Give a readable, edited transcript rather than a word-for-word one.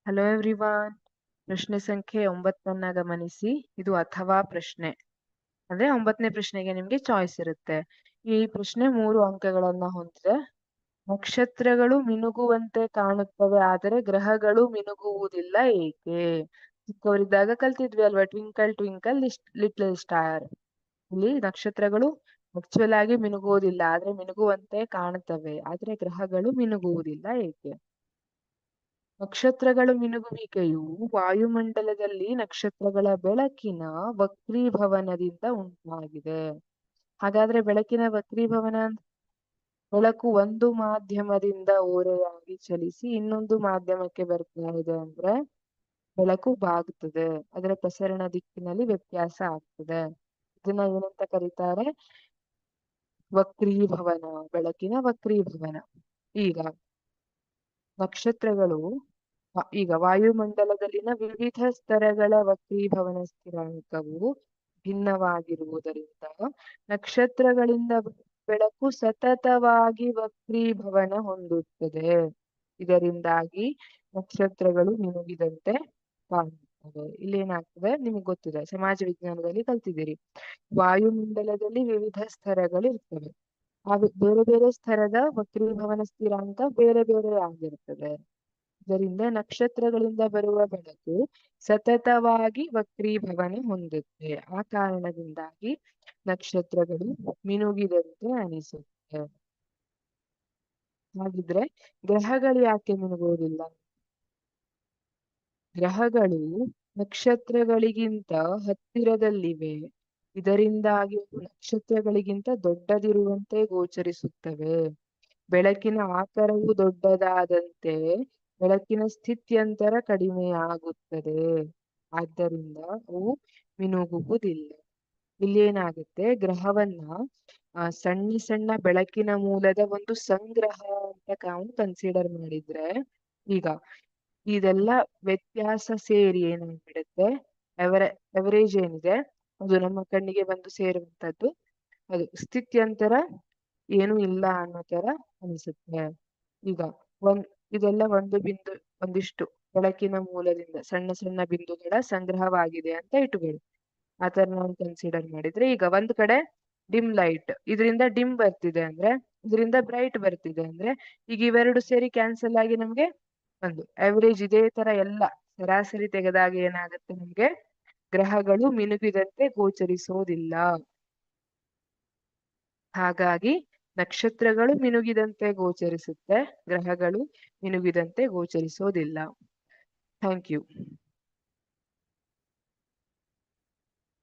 Hello everyone. ಪ್ರಶ್ನೆ ಸಂಖ್ಯೆ 9 ಗಮನಿಸಿ. ಇದು ಅಥವಾ ಪ್ರಶ್ನೆ. ಅಂದ್ರೆ 9ನೇ ಪ್ರಶ್ನೆಗೆ ನಿಮ್ಗೆ ಚಾಯ್ಸ್ ಇರುತ್ತೆ. ಈ ಪ್ರಶ್ನೆ 3 ಅಂಕಗಳನ್ನ ಹೊಂದಿದೆ. ನಕ್ಷತ್ರಗಳು ಮಿನುಗುವಂತೆ ಕಾಣುತ್ತವೆ, ಆದರೆ ಗ್ರಹಗಳು ಮಿನುಗುವುದಿಲ್ಲ ಏಕೆ? ಚಿಕ್ಕವರಿದ್ದಾಗ ಕಲ್ತಿದ್ವಿ ಅಲ್ವಾ, ಟ್ವಿಂಕಲ್ ಟ್ವಿಂಕಲ್ ಲಿಟ್ಲ್ ಸ್ಟಾರ್. ಇಲ್ಲಿ ನಕ್ಷತ್ರಗಳು ಆಕ್ಚುಯಲ್ ಆಗಿ ಮಿನುಗುವುದಿಲ್ಲ, ಆದ್ರೆ ಮಿನುಗುವಂತೆ ಕಾಣುತ್ತವೆ, ಆದ್ರೆ ಗ್ರಹಗಳು ಮಿನುಗುವುದಿಲ್ಲ ಏಕೆ? ನಕ್ಷತ್ರಗಳ ಮಿನುಗುವಿಕೆಯು ವಾಯುಮಂಡಲದಲ್ಲಿ ನಕ್ಷತ್ರಗಳ ಬೆಳಕಿನ ವಕ್ರೀಭವನದಿಂದ ಉಂಟಾಗಿದೆ. ಹಾಗಾದ್ರೆ ಬೆಳಕಿನ ವಕ್ರೀಭವನ ಬೆಳಕು ಒಂದು ಮಾಧ್ಯಮದಿಂದ ಓರೆಯಾಗಿ ಚಲಿಸಿ ಇನ್ನೊಂದು ಮಾಧ್ಯಮಕ್ಕೆ ಬರ್ತಾ ಇದೆ ಅಂದ್ರೆ ಬೆಳಕು ಬಾಗುತ್ತದೆ, ಅದರ ಪ್ರಸರಣ ದಿಕ್ಕಿನಲ್ಲಿ ವ್ಯತ್ಯಾಸ ಆಗ್ತದೆ. ಇದನ್ನ ಏನಂತ ಕರೀತಾರೆ? ವಕ್ರೀಭವನ, ಬೆಳಕಿನ ವಕ್ರೀಭವನ. ಈಗ ನಕ್ಷತ್ರಗಳು ಈಗ ವಾಯುಮಂಡಲದಲ್ಲಿನ ವಿವಿಧ ಸ್ತರಗಳ ವಕ್ರೀಭವನ ಸ್ಥಿರಾಂಕವು ಭಿನ್ನವಾಗಿರುವುದರಿಂದ ನಕ್ಷತ್ರಗಳಿಂದ ಬೆಳಕು ಸತತವಾಗಿ ವಕ್ರೀಭವನ ಹೊಂದುತ್ತದೆ. ಇದರಿಂದಾಗಿ ನಕ್ಷತ್ರಗಳು ಮಿನುಗಿದಂತೆ ಕಾಣುತ್ತವೆ. ಇಲ್ಲೇನಾಗ್ತದೆ ನಿಮಗೆ ಗೊತ್ತಿದೆ, ಸಮಾಜ ವಿಜ್ಞಾನದಲ್ಲಿ ಕಲ್ತಿದ್ದೀರಿ. ವಾಯುಮಂಡಲದಲ್ಲಿ ವಿವಿಧ ಸ್ತರಗಳು ಇರ್ತವೆ. ಆ ಬೇರೆ ಬೇರೆ ಸ್ತರದ ವಕ್ರೀಭವನ ಸ್ಥಿರಾಂಕ ಬೇರೆ ಬೇರೆ ಆಗಿರ್ತದೆ. ಇದರಿಂದ ನಕ್ಷತ್ರಗಳಿಂದ ಬರುವ ಬೆಳಕು ಸತತವಾಗಿ ವಕ್ರೀಭವನ ಹೊಂದುತ್ತೆ. ಆ ಕಾರಣದಿಂದಾಗಿ ನಕ್ಷತ್ರಗಳು ಮಿನುಗಿದಂತೆ ಅನಿಸುತ್ತೆ. ಹಾಗಿದ್ರೆ ಗ್ರಹಗಳು ಯಾಕೆ ಮಿನುಗುವುದಿಲ್ಲ? ಗ್ರಹಗಳು ನಕ್ಷತ್ರಗಳಿಗಿಂತ ಹತ್ತಿರದಲ್ಲಿವೆ. ಇದರಿಂದಾಗಿ ನಕ್ಷತ್ರಗಳಿಗಿಂತ ದೊಡ್ಡದಿರುವಂತೆ ಗೋಚರಿಸುತ್ತವೆ. ಬೆಳಕಿನ ಆಕಾರವು ದೊಡ್ಡದಾದಂತೆ ಬೆಳಕಿನ ಸ್ಥಿತ್ಯಂತರ ಕಡಿಮೆಯಾಗುತ್ತದೆ. ಆದ್ದರಿಂದ ಅವು ಮಿನುಗುವುದಿಲ್ಲ. ಇಲ್ಲಿ ಏನಾಗುತ್ತೆ, ಗ್ರಹವನ್ನ ಸಣ್ಣ ಸಣ್ಣ ಬೆಳಕಿನ ಮೂಲದ ಒಂದು ಸಂಗ್ರಹ ಅಂತ ನಾವು ಕನ್ಸಿಡರ್ ಮಾಡಿದ್ರೆ, ಈಗ ಇದೆಲ್ಲ ವ್ಯತ್ಯಾಸ ಸೇರಿ ಏನಾಗ್ಬಿಡುತ್ತೆ, ಎವರೇಜ್ ಏನಿದೆ ಅದು ನಮ್ಮ ಕಣ್ಣಿಗೆ ಬಂದು ಸೇರುವಂತದ್ದು, ಅದು ಸ್ಥಿತ್ಯಂತರ ಏನು ಇಲ್ಲ ಅನ್ನೋ ತರ ಅನಿಸುತ್ತೆ. ಈಗ ಇದೆಲ್ಲ ಒಂದಿಷ್ಟು ಬೆಳಕಿನ ಮೂಲದಿಂದ ಸಣ್ಣ ಸಣ್ಣ ಬಿಂದುಗಳ ಸಂಗ್ರಹವಾಗಿದೆ ಅಂತ ಇಟ್ಟುಕೊಳ್ಳಿ. ಆತರ ನಾವು ಕನ್ಸಿಡರ್ ಮಾಡಿದ್ರೆ, ಈಗ ಒಂದ್ ಕಡೆ ಡಿಮ್ ಲೈಟ್, ಇದರಿಂದ ಡಿಮ್ ಬರ್ತಿದೆ ಅಂದ್ರೆ ಇದರಿಂದ ಬ್ರೈಟ್ ಬರ್ತಿದೆ ಅಂದ್ರೆ ಈಗ ಇವೆರಡು ಸೇರಿ ಕ್ಯಾನ್ಸಲ್ ಆಗಿ ನಮ್ಗೆ ಒಂದು ಅವರೇಜ್ ಇದೇ ತರ ಎಲ್ಲ ಸರಾಸರಿ ತೆಗೆದಾಗ ಏನಾಗುತ್ತೆ, ನಮ್ಗೆ ಗ್ರಹಗಳು ಮಿನುಗಿದಂತೆ ಗೋಚರಿಸೋದಿಲ್ಲ. ಹಾಗಾಗಿ ನಕ್ಷತ್ರಗಳು ಮಿನುಗಿದಂತೆ ಗೋಚರಿಸುತ್ತೆ, ಗ್ರಹಗಳು ಮಿನುಗಿದಂತೆ ಗೋಚರಿಸೋದಿಲ್ಲ. Thank you.